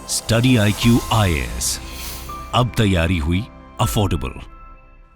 Study IQ IAS, अब तैयारी हुई अफोर्डेबल।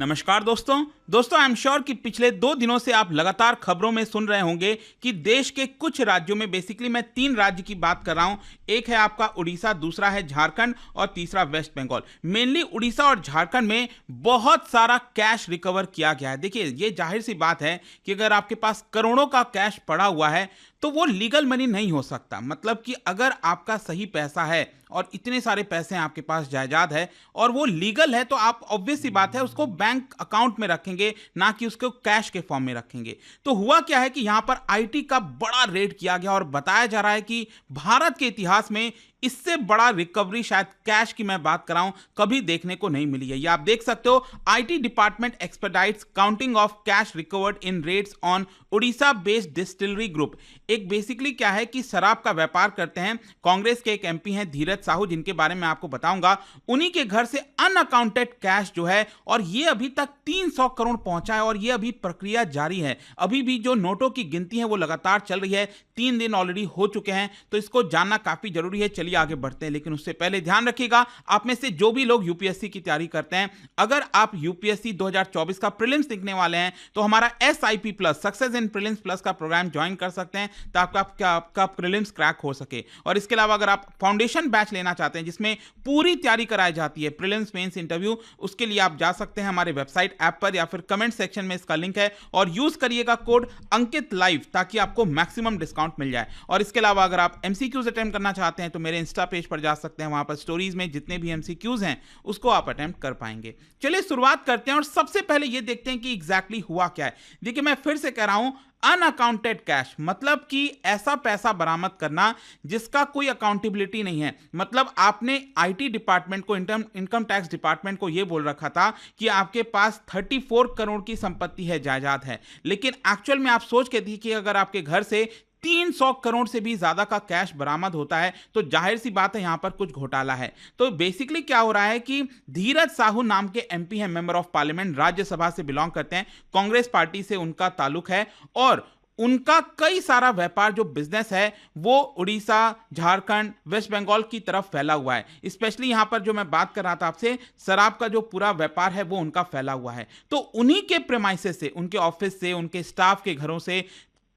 नमस्कार दोस्तों आई एम श्योर कि पिछले 2 दिनों से आप लगातार खबरों में सुन रहे होंगे कि देश के कुछ राज्यों में, बेसिकली मैं 3 राज्य की बात कर रहा हूं। एक है आपका उड़ीसा, दूसरा है झारखंड और तीसरा वेस्ट बंगाल। मेनली उड़ीसा और झारखंड में बहुत सारा कैश रिकवर किया गया है। देखिए, ये जाहिर सी बात है कि अगर आपके पास करोड़ों का कैश पड़ा हुआ है तो वो लीगल मनी नहीं हो सकता। मतलब कि अगर आपका सही पैसा है और इतने सारे पैसे आपके पास जायदाद है और वो लीगल है, तो आप ऑब्वियस सी बात है उसको बैंक अकाउंट में रखेंगे, ना कि उसको कैश के फॉर्म में रखेंगे। तो हुआ क्या है कि यहां पर आईटी का बड़ा रेड किया गया और बताया जा रहा है कि भारत के इतिहास में इससे बड़ा रिकवरी, शायद कैश की मैं बात कर रहा हूं, कभी देखने को नहीं मिली है। ये आप देख सकते हो, IT department expedites counting of cash recovered in raids on Orissa based distillery group. एक बेसिकली क्या है कि शराब का व्यापार करते हैं, कांग्रेस के एक एमपी हैं धीरज साहू, जिनके बारे में आपको बताऊंगा। उन्हीं के घर से अनअकाउंटेड कैश जो है, और ये अभी तक 300 करोड़ पहुंचा है और ये अभी प्रक्रिया जारी है। अभी भी जो नोटों की गिनती है वो लगातार चल रही है। 3 दिन ऑलरेडी हो चुके हैं, तो इसको जानना काफी जरूरी है। चलिए आगे बढ़ते हैं, लेकिन उससे पहले ध्यान रखिएगा, आप में से जो भी लोग यूपीएससी की तैयारी करते हैं, अगर आप यूपीएससी 2024 का प्रीलिम्स लिखने वाले हैं तो हमारा SIP plus, success in prelims plus का प्रोग्राम ज्वाइन कर सकते हैं ताकि आपका प्रीलिम्स क्रैक हो सके। और इसके अलावा अगर आप फाउंडेशन बैच लेना चाहते हैं जिसमें पूरी तैयारी कराई जाती है, प्रीलिम्स, मेंस, इंटरव्यू, उसके लिए आप जा सकते हैं हमारे वेबसाइट, ऐप पर, या फिर कमेंट सेक्शन में इसका लिंक है, और यूज करिएगा कोड अंकित लाइव ताकि आपको मैक्सिमम डिस्काउंट मिल जाए। और इसके अलावा अगर आप MCQs अटेम्प्ट करना चाहते हैं तो मेरे इंस्टा पेज पर जा सकते हैं, वहां पर स्टोरीज में जितने भी MCQs हैं उसको आप अटेम्प्ट कर पाएंगे। चलिए शुरुआत करते हैं और सबसे पहले ये देखते हैं कि एग्जैक्टली हुआ क्या है। देखिए, मैं फिर से कह रहा हूं, अनअकाउंटेड कैश मतलब कि ऐसा पैसा बरामद करना जिसका कोई अकाउंटेबिलिटी नहीं है। मतलब आपने आईटी डिपार्टमेंट को, इनकम टैक्स डिपार्टमेंट को यह बोल रखा था कि आपके पास 34 करोड़ की संपत्ति है, जायदाद है, लेकिन एक्चुअल में आप सोच के देखिए, अगर आपके घर से 300 करोड़ से भी ज्यादा का कैश बरामद होता है तो जाहिर सी बात है यहां पर कुछ घोटाला है। तो बेसिकली क्या हो रहा है कि धीरज साहू नाम के एमपी हैं, मेंबर ऑफ पार्लियामेंट, राज्यसभा से बिलोंग करते हैं, कांग्रेस पार्टी से उनका ताल्लुक है, और उनका कई सारा व्यापार, जो बिजनेस है, वो उड़ीसा, झारखंड, वेस्ट बंगाल की तरफ फैला हुआ है। स्पेशली यहां पर जो मैं बात कर रहा था आपसे, शराब का जो पूरा व्यापार है वो उनका फैला हुआ है। तो उन्हीं के प्रेमाइसेस से, उनके ऑफिस से, उनके स्टाफ के घरों से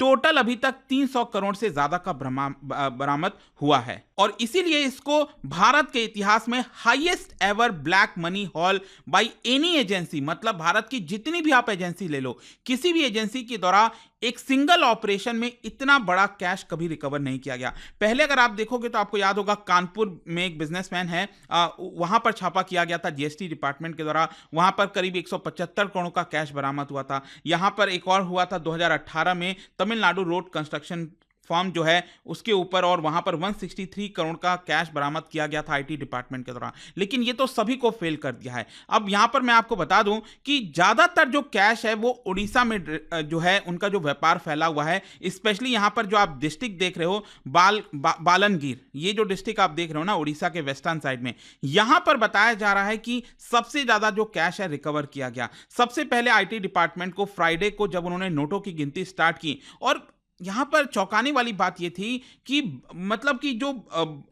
टोटल अभी तक 300 करोड़ से ज्यादा का बरामद हुआ है, और इसीलिए इसको भारत के इतिहास में highest ever black money hall by any agency, मतलब भारत की जितनी भी आप एजेंसी ले लो, किसी भी एजेंसी के द्वारा एक सिंगल ऑपरेशन में इतना बड़ा कैश कभी रिकवर नहीं किया गया। पहले अगर आप देखोगे तो आपको याद होगा, कानपुर में एक बिजनेसमैन है, वहां पर छापा किया गया था जीएसटी डिपार्टमेंट के द्वारा, वहां पर करीब 175 करोड़ का कैश बरामद हुआ था। यहां पर एक और हुआ था 2018 में, तमिलनाडु रोड कंस्ट्रक्शन फॉर्म जो है उसके ऊपर, और वहां पर 163 करोड़ का कैश बरामद किया गया था आईटी डिपार्टमेंट के द्वारा, लेकिन ये तो सभी को फेल कर दिया है। अब यहां पर मैं आपको बता दूं कि ज्यादातर जो कैश है वो उड़ीसा में जो है उनका जो व्यापार फैला हुआ है। स्पेशली यहां पर जो आप डिस्ट्रिक्ट देख रहे हो, बालनगीर, ये जो डिस्ट्रिक्ट आप देख रहे हो ना उड़ीसा के वेस्टर्न साइड में, यहां पर बताया जा रहा है कि सबसे ज्यादा जो कैश है रिकवर किया गया। सबसे पहले आईटी डिपार्टमेंट को फ्राइडे को, जब उन्होंने नोटों की गिनती स्टार्ट की, और यहां पर चौंकाने वाली बात यह थी कि मतलब कि जो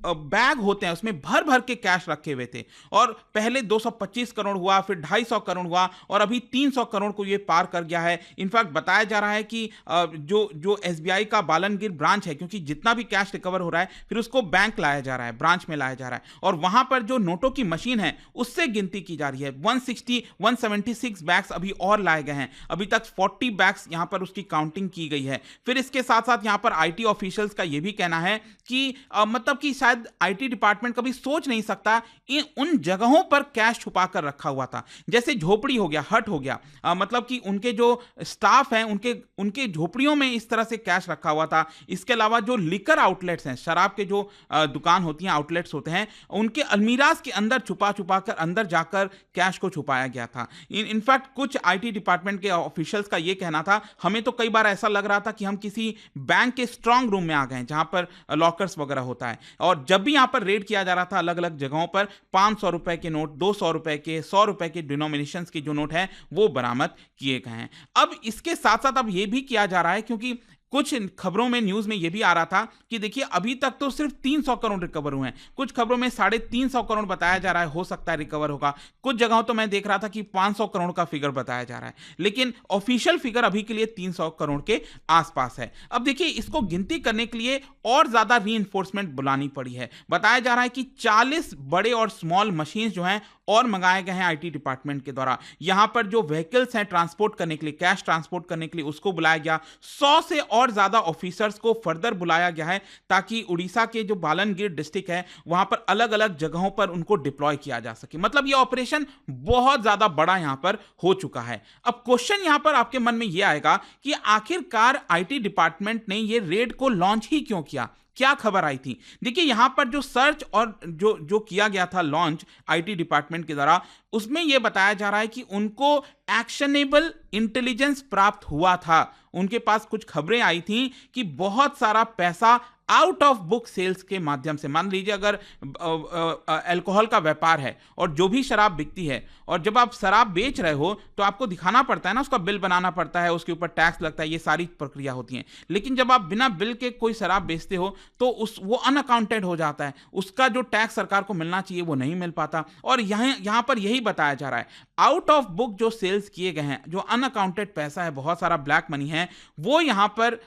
बैग होते हैं उसमें भर भर के कैश रखे हुए थे, और पहले 225 करोड़ हुआ, फिर 250 करोड़ हुआ, और अभी 300 करोड़ को ये पार कर गया है। इनफैक्ट बताया जा रहा है कि जो SBI का बालनगीर ब्रांच है, क्योंकि जितना भी कैश रिकवर हो रहा है फिर उसको बैंक लाया जा रहा है, ब्रांच में लाया जा रहा है, और वहां पर जो नोटों की मशीन है उससे गिनती की जा रही है। 176 बैग्स अभी और लाए गए हैं, अभी तक 40 बैग्स यहां पर उसकी काउंटिंग की गई है। फिर इसके साथ साथ यहां पर आईटी ऑफिशियल्स का यह भी कहना है कि मतलब कि शायद आईटी डिपार्टमेंट कभी सोच नहीं सकता उन जगहों पर कैश छुपा कर रखा हुआ था, जैसे झोपड़ी हो गया, हट हो गया, मतलब कि उनके जो स्टाफ हैं उनके झोपड़ियों में इस तरह से कैश रखा हुआ था। इसके अलावा जो लिकर आउटलेट्स हैं, शराब के जो दुकान होती हैं, आउटलेट्स होते हैं, उनके अलमीराज के अंदर छुपा छुपा कर अंदर जाकर कैश को छुपाया गया था। इनफैक्ट कुछ आईटी डिपार्टमेंट के ऑफिशियल्स का यह कहना था, हमें तो कई बार ऐसा लग रहा था कि हम किसी बैंक के स्ट्रांग रूम में आ गए जहां पर लॉकर्स वगैरह होता है, और जब भी यहां पर रेड किया जा रहा था अलग अलग जगहों पर 500 रुपए के नोट, 200 रुपए के, 100 रुपए के डिनोमिनेशन के जो नोट हैं वो बरामद किए गए हैं। अब इसके साथ साथ अब यह भी किया जा रहा है, क्योंकि कुछ खबरों में, न्यूज में यह भी आ रहा था कि देखिए अभी तक तो सिर्फ 300 करोड़ रिकवर हुए हैं, कुछ खबरों में 350 करोड़ बताया जा रहा है, हो सकता है रिकवर होगा, कुछ जगहों तो मैं देख रहा था कि 500 करोड़ का फिगर बताया जा रहा है, लेकिन ऑफिशियल फिगर अभी के लिए 300 करोड़ के आसपास है। अब देखिए इसको गिनती करने के लिए और ज्यादा रीइंफोर्समेंट बुलानी पड़ी है। बताया जा रहा है कि 40 बड़े और स्मॉल मशीन जो हैं और मंगाए गए हैं आईटी डिपार्टमेंट के द्वारा। यहां पर जो व्हीकल्स हैं ट्रांसपोर्ट करने के लिए, कैश ट्रांसपोर्ट करने के लिए, उसको बुलाया गया। 100 से और ज्यादा ऑफिसर्स को फर्दर बुलाया गया है ताकि उड़ीसा के जो बालनगीर डिस्ट्रिक्ट है वहां पर अलग अलग जगहों पर उनको डिप्लॉय किया जा सके। मतलब ये ऑपरेशन बहुत ज्यादा बड़ा यहां पर हो चुका है। अब क्वेश्चन यहां पर आपके मन में यह आएगा कि आखिरकार आईटी डिपार्टमेंट ने ये रेड को लॉन्च ही क्यों किया, क्या खबर आई थी। देखिए यहां पर जो सर्च और जो किया गया था लॉन्च आईटी डिपार्टमेंट के द्वारा, उसमें यह बताया जा रहा है कि उनको एक्शनेबल इंटेलिजेंस प्राप्त हुआ था। उनके पास कुछ खबरें आई थी कि बहुत सारा पैसा आउट ऑफ बुक सेल्स के माध्यम से, मान लीजिए अगर अल्कोहल का व्यापार है और जो भी शराब बिकती है, और जब आप शराब बेच रहे हो तो आपको दिखाना पड़ता है ना, उसका बिल बनाना पड़ता है, उसके ऊपर टैक्स लगता है, ये सारी प्रक्रिया होती है। लेकिन जब आप बिना बिल के कोई शराब बेचते हो तो वो अनअकाउंटेड हो जाता है, उसका जो टैक्स सरकार को मिलना चाहिए वो नहीं मिल पाता। और यहां पर यही बताया जा रहा है, आउट ऑफ बुक जो सेल्स किए गए हैं, जो अनअकाउंटेड पैसा है, बहुत सारा ब्लैक मनी है, वो यहां पर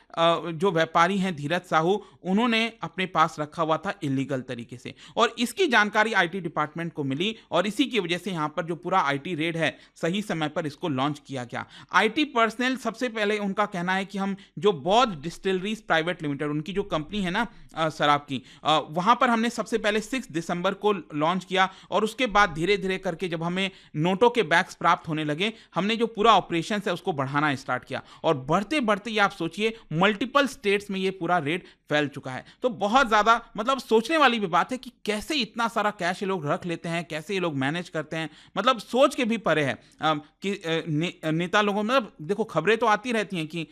जो व्यापारी हैं धीरज साहू, उन्होंने अपने पास रखा हुआ था इलीगल तरीके से, और इसकी जानकारी आईटी डिपार्टमेंट को मिली और इसी की वजह से यहां पर जो पूरा आईटी रेड है सही समय पर इसको लॉन्च किया गया। आईटी पर्सनल, सबसे पहले उनका कहना है कि हम जो बौद्ध डिस्टिलरीज प्राइवेट लिमिटेड, उनकी जो कंपनी है ना शराब की, वहां पर हमने सबसे पहले 6 दिसंबर को लॉन्च किया और उसके बाद धीरे धीरे करके जब हमें नोटों के बैग्स प्राप्त होने लगे, हमने जो पूरा ऑपरेशन है उसको बढ़ाना स्टार्ट किया, और बढ़ते बढ़ते ये आप सोचिए मल्टीपल स्टेट्स में ये पूरा रेड फैल चुका है। तो बहुत ज्यादा मतलब सोचने वाली भी बात है कि कैसे इतना सारा कैश ये लोग रख लेते हैं, कैसे ये लोग मैनेज करते हैं, मतलब सोच के भी परे है कि नेता लोगों, मतलब देखो खबरें तो आती रहती हैं कि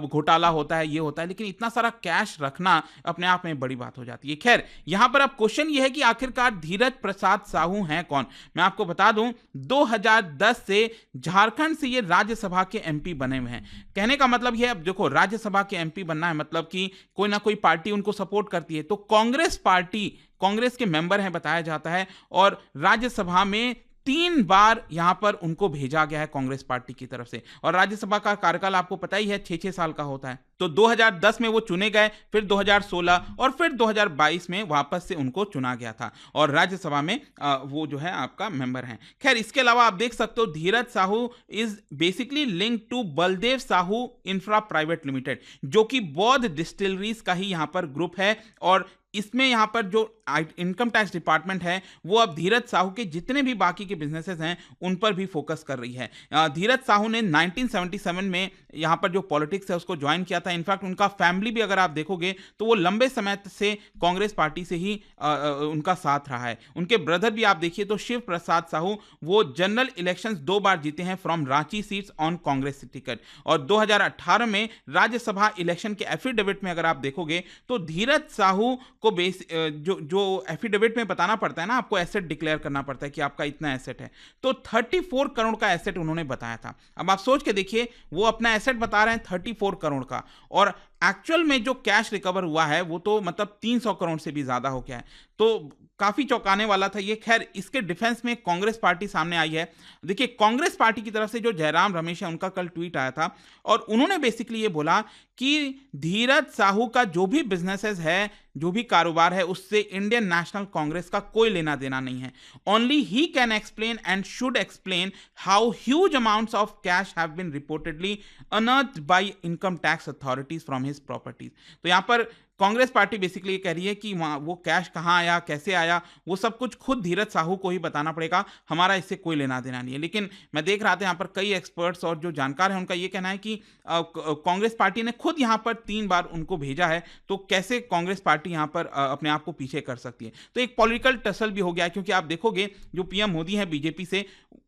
घोटाला होता है, ये होता है, लेकिन इतना सारा कैश रखना अपने आप में बड़ी बात हो जाती है। खैर यहां पर अब क्वेश्चन ये है कि आखिरकार धीरज प्रसाद साहू हैं कौन। मैं आपको बता दूं 2010 से झारखंड से ये राज्यसभा के एमपी बने हुए हैं। कहने का मतलब ये, अब देखो राज्यसभा के एमपी बनना है मतलब कि कोई ना कोई पार्टी उनको सपोर्ट करती है, तो कांग्रेस पार्टी, कांग्रेस के मेंबर हैं बताया जाता है, और राज्यसभा में 3 बार यहां पर उनको भेजा गया है कांग्रेस पार्टी की तरफ से, और राज्यसभा का कार्यकाल आपको पता ही है 6-6 साल का होता है। तो 2010 में वो चुने गए, फिर 2016 और फिर 2022 में वापस से उनको चुना गया था, और राज्यसभा में वो जो है आपका मेंबर हैं। खैर इसके अलावा आप देख सकते हो Dheeraj Sahu is basically link to Baldev Sahu infra private limited, जो कि बौद्ध डिस्टिलरीज का ही यहां पर ग्रुप है, और इसमें यहां पर जो इनकम टैक्स डिपार्टमेंट है वो अब धीरज साहू के जितने भी बाकी के बिजनेसेस हैं उन पर भी फोकस कर रही है। धीरज साहू ने 1977 में यहां पर जो पॉलिटिक्स है उसको ज्वाइन किया था। इनफैक्ट उनका फैमिली भी अगर आप देखोगे तो वो लंबे समय से कांग्रेस पार्टी से ही उनका साथ रहा है। उनके ब्रदर भी आप देखिए तो शिव प्रसाद साहू, वो जनरल इलेक्शंस 2 बार जीते हैं from Ranchi seats on Congress ticket, और 2018 में राज्यसभा इलेक्शन के एफिडेविट में अगर आप देखोगे तो धीरज साहू को जो एफिडेविट में बताना पड़ता है ना, आपको एसेट डिक्लेयर करना पड़ता है कि आपका इतना एसेट है, तो 34 करोड़ का एसेट उन्होंने बताया था। अब आप सोच के देखिए वो अपना एसेट बता रहे हैं 34 करोड़ का, और एक्चुअल में जो कैश रिकवर हुआ है वो तो मतलब 300 करोड़ से भी ज्यादा हो गया है, तो काफी चौंकाने वाला था ये। खैर इसके डिफेंस में कांग्रेस पार्टी सामने आई है। देखिए कांग्रेस पार्टी की तरफ से जो जयराम रमेश है उनका कल ट्वीट आया था, और उन्होंने बेसिकली ये बोला कि धीरज साहू का जो भी बिजनेसेस है, जो भी कारोबार है, उससे इंडियन नेशनल कांग्रेस का कोई लेना देना नहीं है। Only he can explain and should explain how huge amounts of cash have been reportedly unearthed by income tax authorities from his properties. तो यहां पर कांग्रेस पार्टी बेसिकली ये कह रही है कि वो कैश कहां आया, कैसे आया, वो सब कुछ खुद धीरज साहू को ही बताना पड़ेगा, हमारा इससे कोई लेना देना नहीं है। लेकिन मैं देख रहा था यहाँ पर कई एक्सपर्ट्स और जो जानकार हैं उनका ये कहना है कि कांग्रेस पार्टी ने खुद यहाँ पर 3 बार उनको भेजा है, तो कैसे कांग्रेस पार्टी यहाँ पर अपने आप को पीछे कर सकती है। तो एक पॉलिटिकल टसल भी हो गया, क्योंकि आप देखोगे जो पीएम मोदी है बीजेपी से,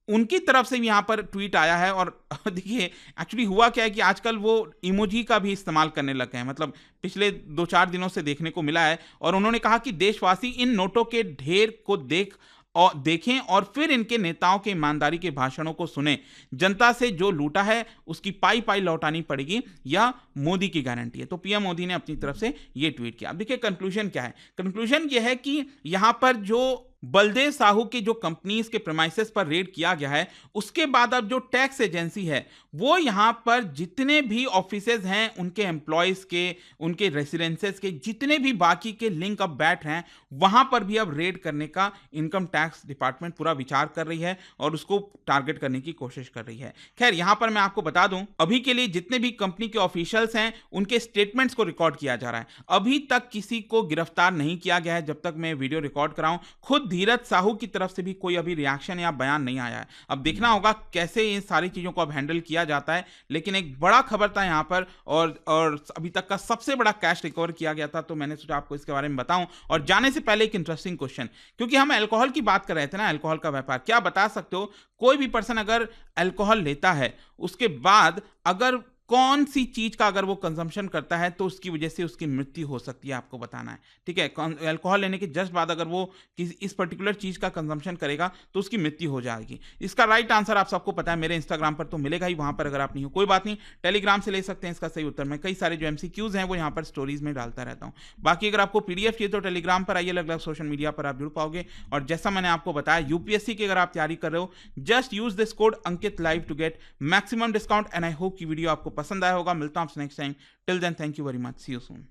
उनकी तरफ से भी यहाँ पर ट्वीट आया है, और देखिए एक्चुअली हुआ क्या है कि आजकल वो इमोजी का भी इस्तेमाल करने लगे हैं, मतलब पिछले 2-4 दिनों से देखने को मिला है, और उन्होंने कहा कि देशवासी इन नोटों के ढेर को देख और देखें और फिर इनके नेताओं के ईमानदारी के भाषणों को सुने। जनता से जो लूटा है उसकी पाई पाई लौटानी पड़ेगी, यह मोदी की गारंटी है। तो पीएम मोदी ने अपनी तरफ से यह ट्वीट किया। अब देखिए कंक्लूजन क्या है। कंक्लूजन यह है कि यहां पर जो बलदेव साहू की जो कंपनीज के प्रेमाइसेस पर रेड किया गया है, उसके बाद अब जो टैक्स एजेंसी है वो यहां पर जितने भी ऑफिसेज हैं उनके एम्प्लॉयज के, उनके रेसिडेंसेस के जितने भी बाकी के लिंक अब बैठ हैं, वहां पर भी अब रेड करने का इनकम टैक्स डिपार्टमेंट पूरा विचार कर रही है और उसको टारगेट करने की कोशिश कर रही है। खैर यहां पर मैं आपको बता दूं, अभी के लिए जितने भी कंपनी के ऑफिशियल्स हैं उनके स्टेटमेंट्स को रिकॉर्ड किया जा रहा है। अभी तक किसी को गिरफ्तार नहीं किया गया है जब तक मैं वीडियो रिकॉर्ड कराऊं। खुद धीरज साहू की तरफ से भी कोई अभी रिएक्शन या बयान नहीं आया है। अब देखना होगा कैसे इन सारी चीजों को अब हैंडल किया जाता है। लेकिन एक बड़ा खबर था यहां पर और अभी तक का सबसे बड़ा कैश रिकवर किया गया था, तो मैंने सोचा आपको इसके बारे में बताऊं। और जाने से पहले एक इंटरेस्टिंग क्वेश्चन, क्योंकि हम अल्कोहल की बात कर रहे थे ना, अल्कोहल का व्यापार, क्या बता सकते हो कोई भी पर्सन अगर अल्कोहल लेता है उसके बाद अगर कौन सी चीज का अगर वो कंजम्पशन करता है तो उसकी वजह से उसकी मृत्यु हो सकती है, आपको बताना है। ठीक है, अल्कोहल लेने के जस्ट बाद अगर वो इस पर्टिकुलर चीज का कंजम्पशन करेगा तो उसकी मृत्यु हो जाएगी। इसका राइट आंसर आप सबको पता है, मेरे इंस्टाग्राम पर तो मिलेगा ही, वहां पर अगर आप नहीं हो कोई बात नहीं, टेलीग्राम से ले सकते हैं इसका सही उत्तर। मैं कई सारे जो एमसीक्यूज हैं वो यहाँ पर स्टोरीज में डालता रहता हूँ। बाकी अगर आपको पीडीएफ चाहिए तो टेलीग्राम पर आइए, अलग अलग सोशल मीडिया पर आप जुड़ पाओगे। और जैसा मैंने आपको बताया, यूपीएससी की अगर आप तैयारी कर रहे हो, just use this code Ankit live to get maximum discount. And I hope की वीडियो आपको पसंद आया होगा। मिलता हूं आपसे next time. Till then thank you very much, see you soon.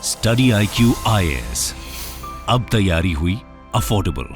Study IQ IAS, अब तैयारी हुई अफोर्डेबल।